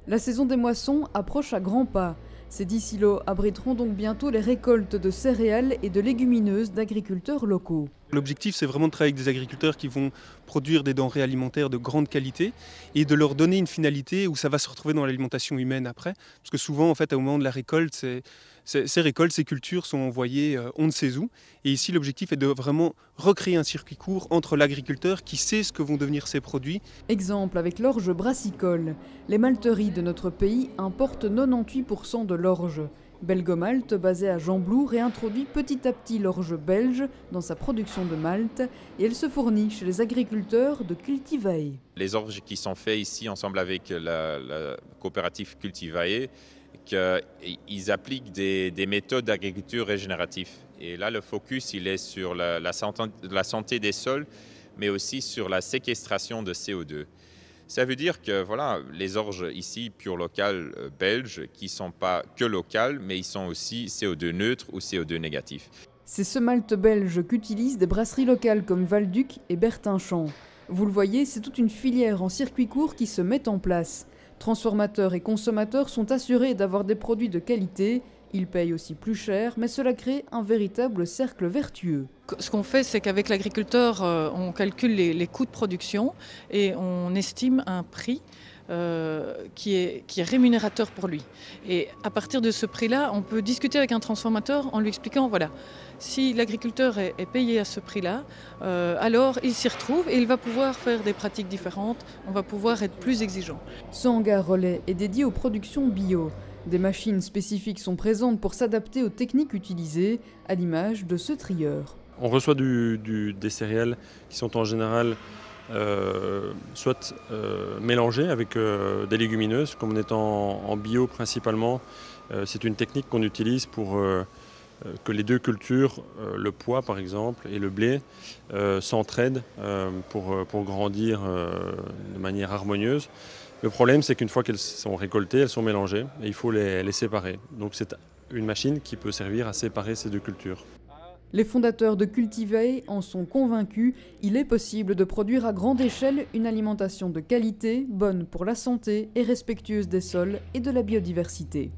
La saison des moissons approche à grands pas. Ces 10 silos abriteront donc bientôt les récoltes de céréales et de légumineuses d'agriculteurs locaux. L'objectif, c'est vraiment de travailler avec des agriculteurs qui vont produire des denrées alimentaires de grande qualité et de leur donner une finalité où ça va se retrouver dans l'alimentation humaine après. Parce que souvent, en fait, au moment de la récolte, ces récoltes, ces cultures sont envoyées on ne sait où. Et ici, l'objectif est de vraiment recréer un circuit court entre l'agriculteur qui sait ce que vont devenir ses produits. Exemple avec l'orge brassicole. Les malteries de notre pays importent 98% de l'orge. Belgomalt, basée à Gembloux, réintroduit petit à petit l'orge belge dans sa production de malt et elle se fournit chez les agriculteurs de Cultivae. Les orges qui sont faits ici ensemble avec la coopérative Cultivae, qu'ils appliquent des méthodes d'agriculture régénérative. Et là, le focus, il est sur la santé des sols, mais aussi sur la séquestration de CO2. Ça veut dire que voilà, les orges ici, pure locales belges, qui ne sont pas que locales, mais ils sont aussi CO2 neutres ou CO2 négatifs. C'est ce malt belge qu'utilisent des brasseries locales comme Valduc et Bertinchamp. Vous le voyez, c'est toute une filière en circuit court qui se met en place. Transformateurs et consommateurs sont assurés d'avoir des produits de qualité. Ils payent aussi plus cher, mais cela crée un véritable cercle vertueux. Ce qu'on fait, c'est qu'avec l'agriculteur, on calcule les coûts de production et on estime un prix qui est rémunérateur pour lui. Et à partir de ce prix-là, on peut discuter avec un transformateur en lui expliquant, voilà, si l'agriculteur est payé à ce prix-là, alors il s'y retrouve et il va pouvoir faire des pratiques différentes, on va pouvoir être plus exigeant. Ce hangar relais est dédié aux productions bio. Des machines spécifiques sont présentes pour s'adapter aux techniques utilisées, à l'image de ce trieur. On reçoit des céréales qui sont en général soit mélangées avec des légumineuses, comme on est en bio principalement. C'est une technique qu'on utilise pour que les deux cultures, le pois par exemple et le blé, s'entraident pour grandir de manière harmonieuse. Le problème, c'est qu'une fois qu'elles sont récoltées, elles sont mélangées et il faut les séparer. Donc c'est une machine qui peut servir à séparer ces deux cultures. Les fondateurs de Cultivae en sont convaincus, il est possible de produire à grande échelle une alimentation de qualité, bonne pour la santé et respectueuse des sols et de la biodiversité.